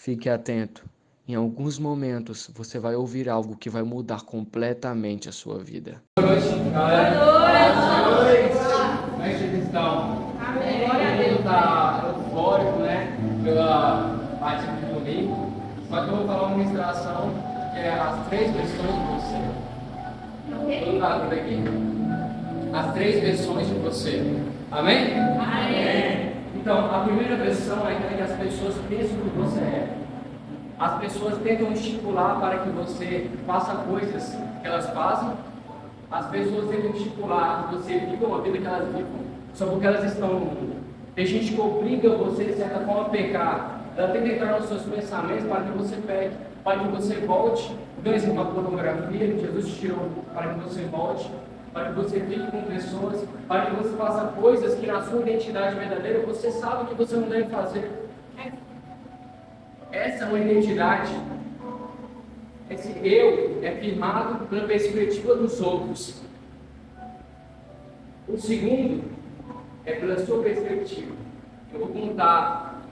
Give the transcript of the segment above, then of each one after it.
Fique atento. Em alguns momentos você vai ouvir algo que vai mudar completamente a sua vida. Boa noite, galera. Boa noite. Como é que vocês estão? Amém. Todo mundo está eufórico, né? Pela partida de domingo. Só que eu vou falar uma ministração que é as 3 versões de você. Todo mundo está aqui? As 3 versões de você. Amém? Amém. Então, a primeira versão é aquela que as pessoas pensam que você é. As pessoas tentam estipular para que você faça coisas que elas fazem. As pessoas tentam estipular que você viva uma vida que elas vivam, só porque elas estão no mundo. Tem gente que obriga você, de certa forma, a pecar. Ela tenta entrar nos seus pensamentos para que você peque, para que você volte. Por exemplo, a pornografia, que Jesus tirou para que você volte, para que você fique com pessoas, para que você faça coisas que na sua identidade verdadeira você sabe que você não deve fazer. Essa é uma identidade. Esse eu é firmado pela perspectiva dos outros. O segundo é pela sua perspectiva. Eu vou contar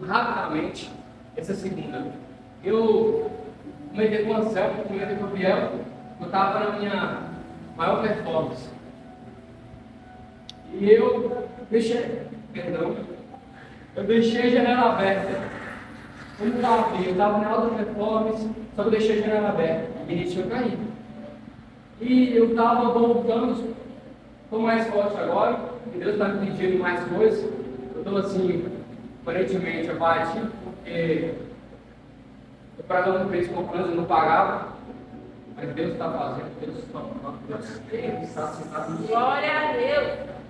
rapidamente essa segunda. Eu comentei com o Anselmo, comentei com o Biel, eu estava na minha maior performance. E eu deixei a janela aberta. Eu estava na alta performance, só que eu deixei a janela aberta e ele tinha caído. E eu estava voltando, estou mais forte agora, e Deus está me pedindo mais coisas. Eu estou assim, aparentemente abatido, porque eu pagava um preço com o eu não pagava, mas Deus está fazendo, Deus está sentado. Glória a Deus!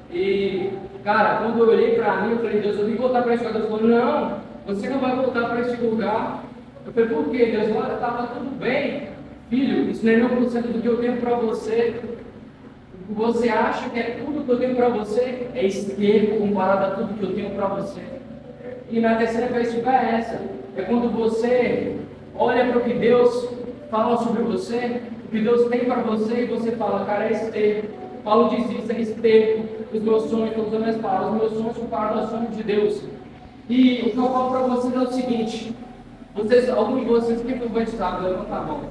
E, cara, quando eu olhei para mim, eu falei, Deus, eu vim voltar para esse lugar. Deus falou, não. Você não vai voltar para esse lugar. Eu falei, por quê? Deus, olha, estava tudo bem. Filho, isso não é 1% do que eu tenho para você. O que você acha que é tudo que eu tenho para você é esterco comparado a tudo que eu tenho para você. E na terceira perspectiva é essa. É quando você olha para o que Deus fala sobre você, o que Deus tem para você, e você fala, cara, é esterco. Paulo diz isso, é esterco. Os meus sonhos, estou usando as palavras, os meus sonhos comparados aos sonhos de Deus. E o que eu falo para vocês é o seguinte: alguns de vocês que foram batizados, levanta a mão.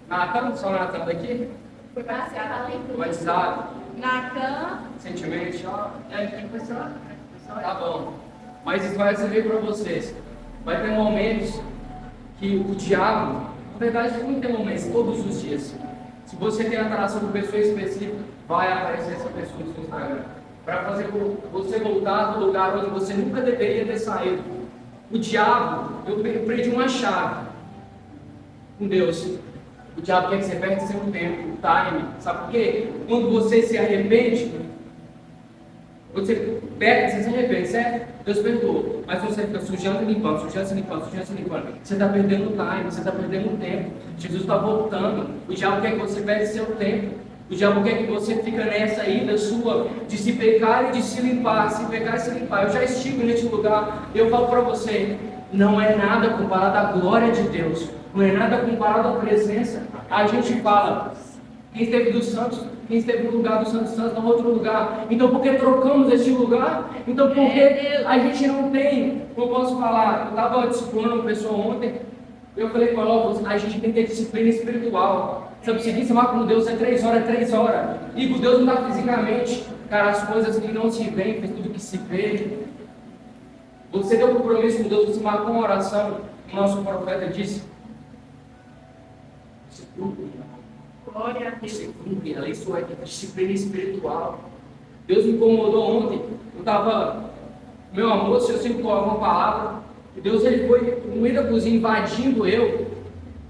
Natan, só Natan daqui? Foi Batizado. Natan. Recentemente, tá bom. Mas isso vai servir para vocês. Vai ter momentos que o diabo, na verdade, não tem momentos, todos os dias. Se você tem atração por pessoa específica, vai aparecer essa pessoa no seu Instagram. Para fazer você voltar do lugar onde você nunca deveria ter saído. O diabo, eu perdi uma chave com Deus. O diabo quer que você perca seu tempo, o time. Sabe por quê? Quando você se arrepende, você peca, você se arrepende, certo? Deus perdoou. Mas você fica sujando e limpando, sujando e limpando, sujando e limpando. Você está perdendo o time, você está perdendo o tempo. Jesus está voltando. O diabo quer que você perca seu tempo. O diabo quer que você fique nessa ida sua de se pecar e de se limpar, se pecar e se limpar. Eu já estive nesse lugar e eu falo para você, não é nada comparado à glória de Deus, não é nada comparado à presença. A gente fala, quem esteve dos santos, quem esteve no lugar dos santos, no outro lugar. Então por que trocamos este lugar? Então por que a gente não tem, como eu posso falar, eu estava disciplinando uma pessoa ontem, eu falei com ela, a gente tem que ter disciplina espiritual. Sabe, seguir se amar com Deus é 3 horas, é 3 horas. E com Deus não está fisicamente. Cara, as coisas que não se veem, fez tudo que se vê. Você deu um compromisso com Deus, você marcou uma oração. O nosso profeta disse: se cumpre. Glória a Deus. Se cumpre, isso é disciplina espiritual. Deus me incomodou ontem. Eu estava, meu almoço, eu sempre coloco uma palavra. E Deus ele foi no meio da cozinha invadindo eu,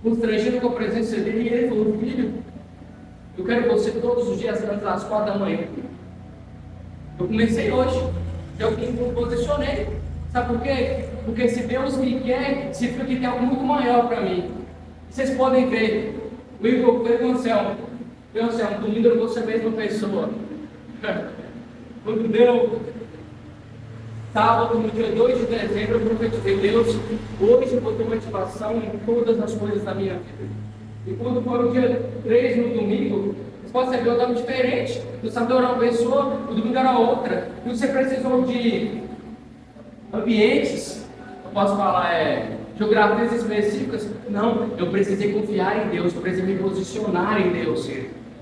constrangido com a presença dele, e ele falou: filho, eu quero você todos os dias antes das 4 da manhã. Eu comecei hoje, eu me posicionei. Sabe por quê? Porque se Deus me quer, significa que tem algo muito maior para mim. Vocês podem ver, o Igor foi com o Anselmo. Domingo eu vou ser a mesma pessoa. Quando deu sábado, no dia 2 de dezembro, eu profetizei: Deus, hoje eu vou ter motivação em todas as coisas da minha vida. E quando for o dia 3 no domingo, você pode saber, eu estava diferente. No sábado era uma pessoa, no domingo era outra. E você precisou de ambientes, eu posso falar geografias específicas. Não, eu precisei confiar em Deus, eu precisei me posicionar em Deus.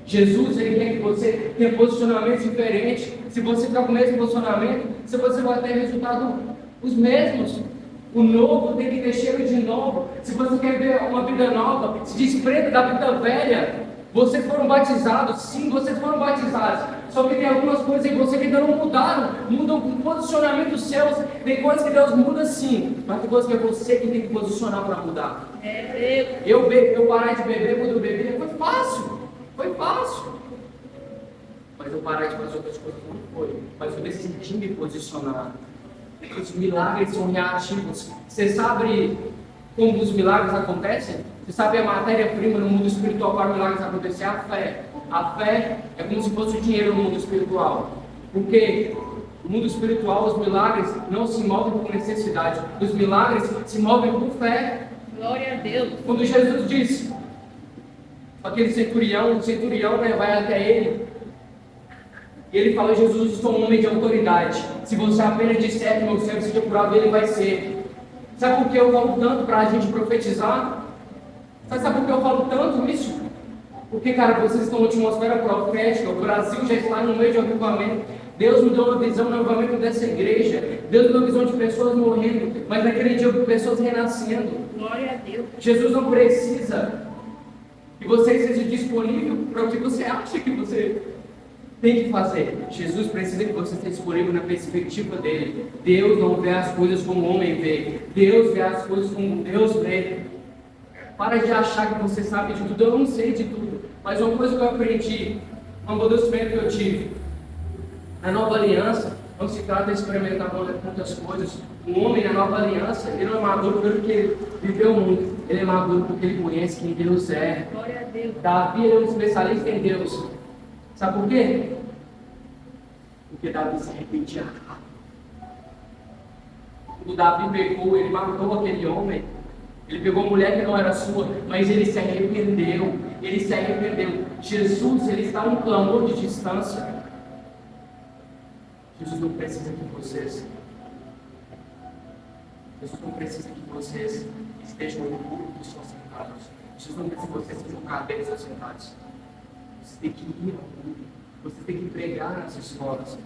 Jesus, ele quer que você tenha posicionamentos diferentes. Se você ficar com o mesmo posicionamento, você vai ter resultados os mesmos. O novo tem que ter cheiro de novo. Se você quer ver uma vida nova, se desprenda da vida velha. Vocês foram batizados, sim, vocês foram batizados. Só que tem algumas coisas em você que ainda não mudaram. Mudam com posicionamento seus. Tem coisas que Deus muda sim, mas tem coisas que é você que tem que posicionar para mudar. Eu parar de beber quando eu beber foi fácil. Foi fácil. Mas eu parar de fazer outras coisas não foi. Mas eu decidi me posicionar. Os milagres são reativos. Você sabe como os milagres acontecem? Você sabe a matéria-prima no mundo espiritual para milagres acontecer? A fé. A fé é como se fosse o dinheiro no mundo espiritual. Porque no mundo espiritual os milagres não se movem por necessidade. Os milagres se movem por fé. Glória a Deus. Quando Jesus disse, aquele centurião, vai até ele. E ele fala: Jesus, eu sou um homem de autoridade. Se você apenas disser que meu servo seja curado, ele vai ser. Sabe por que eu falo tanto para a gente profetizar? Sabe por que eu falo tanto isso? Porque, cara, vocês estão na atmosfera profética. O Brasil já está no meio de um avivamento. Deus me deu uma visão no avivamento dessa igreja. Deus me deu uma visão de pessoas morrendo, mas naquele dia pessoas renascendo. Glória a Deus. Jesus não precisa que você esteja disponível para o que você acha que você tem que fazer. Jesus precisa que você esteja disponível na perspectiva dele. Deus não vê as coisas como o homem vê. Deus vê as coisas como Deus vê. Para de achar que você sabe de tudo. Eu não sei de tudo. Mas uma coisa que eu aprendi, um amadurecimento que eu tive, na nova aliança, não se trata de experimentar muitas coisas. Um homem na nova aliança, ele não é maduro pelo que ele viveu muito. Ele é maduro porque ele conhece quem Deus é. Glória a Deus. Davi é um especialista em Deus. Sabe por quê? Porque Davi se arrependia rápido. Quando Davi pegou, ele matou aquele homem. Ele pegou uma mulher que não era sua, mas ele se arrependeu. Ele se arrependeu. Jesus, ele está a um clamor de distância. Jesus não precisa que vocês estejam no público e estão sentados. Jesus não precisa que vocês sejam cadeiros ou sentados. Vocês têm que ir ao público. Vocês têm que pregar nas escolas.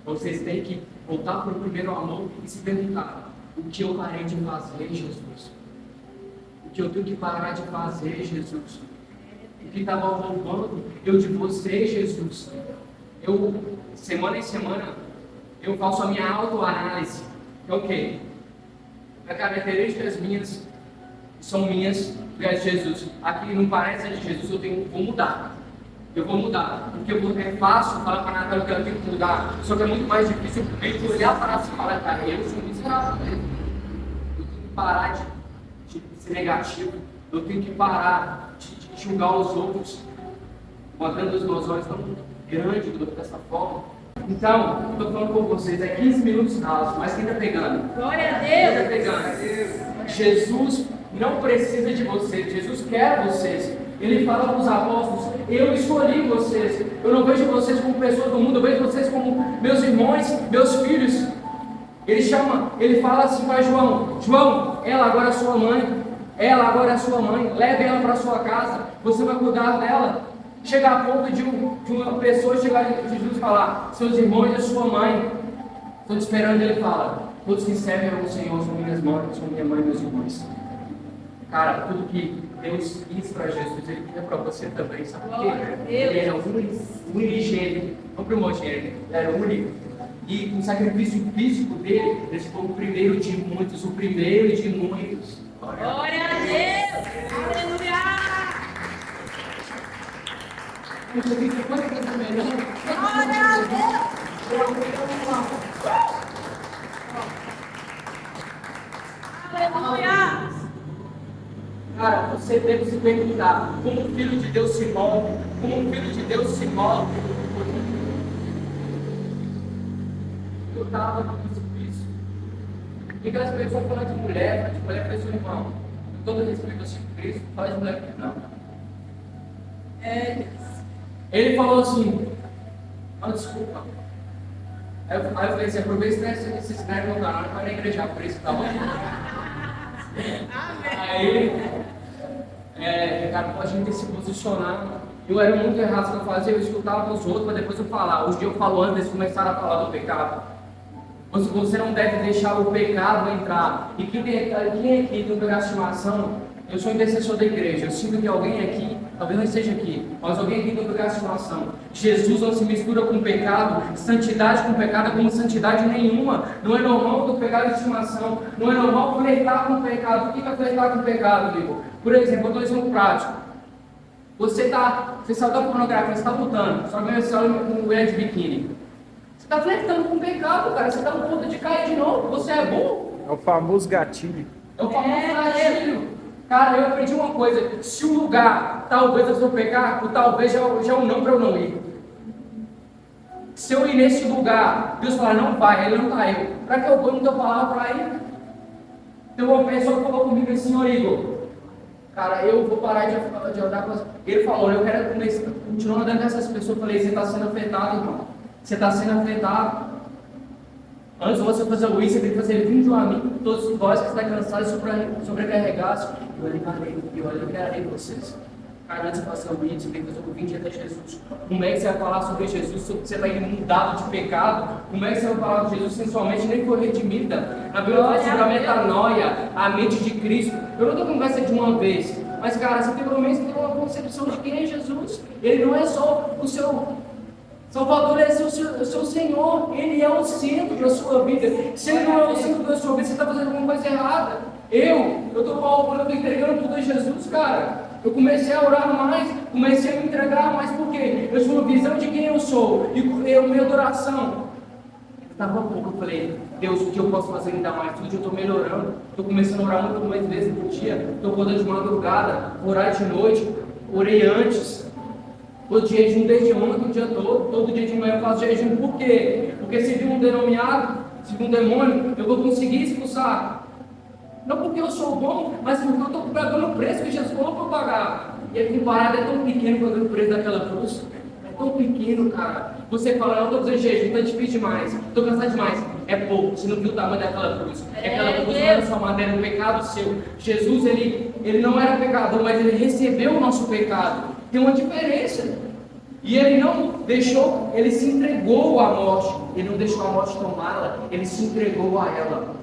Vocês têm que voltar para o primeiro amor e se perguntar: o que eu parei de fazer, Jesus? O que eu tenho que parar de fazer, Jesus? O que estava roubando eu de você, Jesus? Eu, semana em semana, eu faço a minha autoanálise. É o quê? As características minhas são minhas, porque é de Jesus. Aqui não parece de Jesus, vou mudar. Eu vou mudar. Porque é fácil falar para a Natália que ela tem que mudar. Só que é muito mais difícil eu olhar para ela e falar: cara, eu sou miserável. Eu tenho que parar de ser negativo. Eu tenho que parar de julgar os outros, botando os meus olhos tão grandes dessa forma. Então, eu estou falando com vocês, 15 minutos rasos, mas quem está pegando? Glória a Quem Deus. está pegando? Jesus não precisa de vocês, Jesus quer vocês. Ele fala para os apóstolos: eu escolhi vocês. Eu não vejo vocês como pessoas do mundo, eu vejo vocês como meus irmãos, meus filhos. Ele fala assim para João: João, ela agora é sua mãe. Ela agora é sua mãe. Leve ela para sua casa. Você vai cuidar dela. Chega a ponto de uma pessoa chegar de Jesus e falar: seus irmãos é sua mãe. Estou te esperando. Ele fala: todos que servem ao Senhor são minhas mães, são minha mãe e meus irmãos. Cara, tudo que Deus quis para Jesus, Ele quer para você também, sabe por quê? Ele era unigênito, não primogênito, ele era único. E o sacrifício físico dele, ele foi o primeiro de muitos, o primeiro de muitos. Glória a Deus. Aleluia. Glória a Deus. Aleluia. Cara, você deve se perguntar: como o Filho de Deus se move? Como o Filho de Deus se move? Eu estava no precipício. E aquelas pessoas falam de mulher para seu irmão. Com todo respeito a Cristo, fala de mulher que não. Ele falou assim: desculpa. Aí eu falei assim, aproveita esse sinal no canal, vai na igreja, por isso tá bom. Aí, cara, a gente tem que se posicionar. Eu era muito errado no que eu fazia, eu escutava os outros, mas depois eu falava. Hoje eu falo antes, eles começaram a falar do pecado. Você não deve deixar o pecado entrar. E quem aqui não pegar estimação, eu sou intercessor da igreja. Eu sinto que alguém aqui, talvez não esteja aqui, mas alguém aqui não pegar estimação. Jesus não se mistura com pecado, santidade com pecado é como santidade nenhuma. Não é normal tu pegar de estimação, não é normal flertar com o pecado. O que é flertar com o pecado, amigo? Por exemplo, eu dou um exemplo prático. Você saiu da pornografia, você está lutando, só que você olha com mulher de biquíni. Você está flertando com o pecado, cara. Você está no ponto de cair de novo. Você é bom. É o famoso gatilho. É o famoso gatilho. Cara, eu aprendi uma coisa. Se o lugar talvez eu vou pecar, o talvez já é um não para eu não ir. Se eu ir nesse lugar, Deus falar, não vai, ele não está aí. Para que eu vou no teu palavra para ir? Tem uma pessoa que falou comigo assim, ô Igor, cara, eu vou parar de andar com as... Ele falou, eu quero continuar andando com essas pessoas. Eu falei, você está sendo afetado, irmão. Você está sendo afetado. Antes de você fazer isso, você tem que fazer vídeo a mim, todos nós que estão cansados e sobrecarregados. Eu aliviarei vocês. Cara, antes de fazer o vídeo, você tem que fazer o vídeo até Jesus. Como é que você vai falar sobre Jesus, sobre que você está inundado de pecado? Como é que você vai falar de Jesus sem sua mente nem foi redimida? A Bíblia fala sobre a metanoia, a mente de Cristo. Eu não estou conversando de uma vez, mas cara, você tem pelo menos uma concepção de quem é Jesus. Ele não é só o seu Salvador, ele é o seu Senhor, Ele é o centro da sua vida. Se Ele não é o centro da sua vida, você está fazendo alguma coisa errada. Eu estou entregando tudo a Jesus, cara. Eu comecei a orar mais, comecei a me entregar mais, porque eu tinha uma visão de quem eu sou, e minha adoração estava pouco. Eu falei, Deus, o que eu posso fazer ainda mais? Todo dia eu estou melhorando, estou começando a orar muito mais vezes por dia, estou acordando de madrugada, orar de noite, orei antes. Todo dia jejum desde ontem, o dia todo dia de manhã eu faço jejum. Por quê? Porque se vir um demoniado, se vir um demônio, eu vou conseguir expulsar. Não porque eu sou bom, mas porque eu estou pagando o preço que Jesus falou para eu pagar. E a comparada é tão pequeno pagando o preço daquela cruz. É tão pequeno, cara. Você fala, não estou fazendo jejum, está difícil demais, estou cansado demais. É pouco, você não viu o tamanho daquela cruz. Aquela cruz não era sua matéria, um pecado seu. Jesus, ele não era pecador, mas ele recebeu o nosso pecado. Tem uma diferença. E ele não deixou, ele se entregou à morte. Ele não deixou a morte tomá-la, ele se entregou a ela.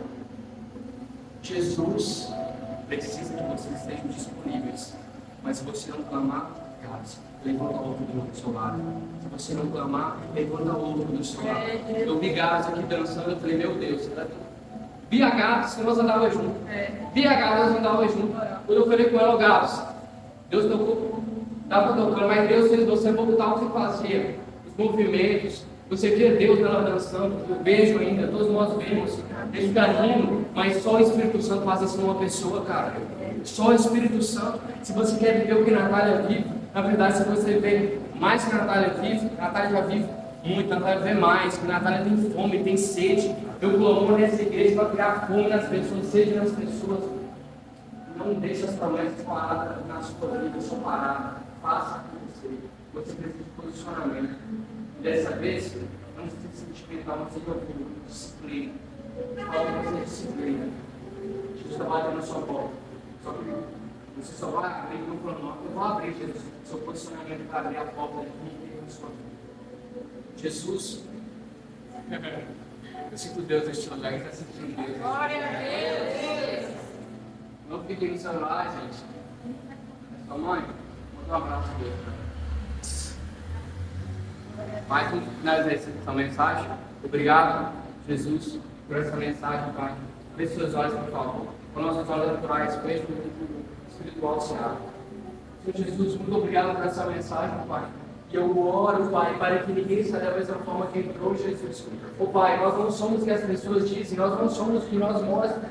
Jesus precisa que vocês estejam disponíveis. Mas se você não clamar, levanta outro do seu lado. Se você não clamar, levanta outro do seu lado. Eu vi Gabs aqui dançando, eu falei, meu Deus, vi a Gabs, que nós andávamos juntos. Vi a Gabs, nós andávamos juntos. Quando eu falei com ela, Gabs, Deus tocou. Estava tocando, mas Deus fez você voltar ao que fazia, os movimentos. Você via Deus nela dançando, eu vejo ainda, todos nós vemos, esse carinho, mas só o Espírito Santo faz isso numa pessoa, cara. Só o Espírito Santo. Se você quer viver o que Natália vive, na verdade, se você vê mais que Natália vive, Natália já vive muito, Natália vê mais, porque Natália tem fome, tem sede. Eu clamo nessa igreja para criar fome nas pessoas, sede nas pessoas. Não deixe as promessas paradas na sua vida, só paradas. Faça com você precisa de posicionamento. E dessa vez, não precisa se sentimental, mas seja disciplina. Falta você disciplina. Jesus está batendo na sua porta. Só que você só vai abrir, não falando, eu vou abrir, Jesus. Seu posicionamento para abrir a porta de sua vida. Jesus, eu sinto Deus neste lugar, Ele está sentindo Deus. Glória a Deus. Não fiquem no celular, gente. Sua mãe? Um abraço, Deus. Pai, vamos finalizar essa mensagem. Obrigado, Jesus, por essa mensagem, Pai. Feche seus olhos, por favor. Com nossos olhos naturais, feche o espiritual se abre. Senhor Jesus, muito obrigado por essa mensagem, Pai. E eu oro, Pai, para que ninguém saia da mesma forma que entrou, Jesus. Ô Pai, nós não somos o que as pessoas dizem, nós não somos o que nós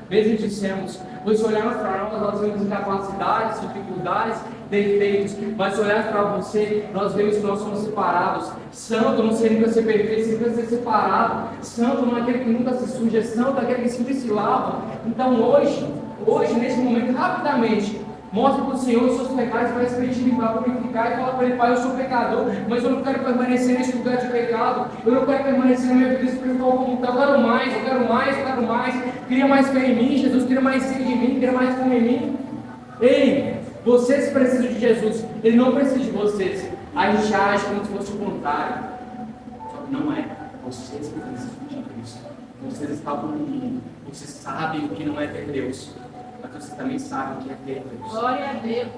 mesmos dissemos. Pois se olharmos para nós vemos incapacidades, dificuldades, defeitos. Mas se olharmos para você, nós vemos que nós somos separados. Santo não significa ser perfeito, significa ser separado. Santo não é aquele que nunca se suja, santo é aquele que sempre se lava. Então hoje, nesse momento, rapidamente, Mostra para o Senhor os seus pecados, vai para ele te limpar, purificar e fala para ele: Pai, eu sou pecador, mas eu não quero permanecer nesse lugar de pecado, eu não quero permanecer na minha vida espiritual como está, eu quero mais, eu quero mais, eu quero mais, cria mais fé em mim, Jesus, cria mais sede em mim, cria mais fome em mim. Ei, vocês precisam de Jesus, Ele não precisa de vocês. A gente age como se fosse o contrário, só que não é. Vocês que precisam de Cristo, vocês estavam no mundo, vocês sabem o que não é ter Deus, mas vocês também sabem o que é ter Deus. Glória a Deus.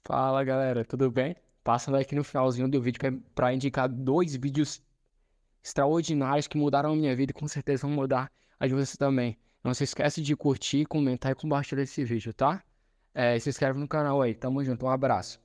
Fala galera, tudo bem? Passando aqui no finalzinho do vídeo para indicar 2 vídeos extraordinários que mudaram a minha vida e com certeza vão mudar a de você também. Não se esquece de curtir, comentar e compartilhar esse vídeo, tá? Se inscreve no canal aí, tamo junto, um abraço.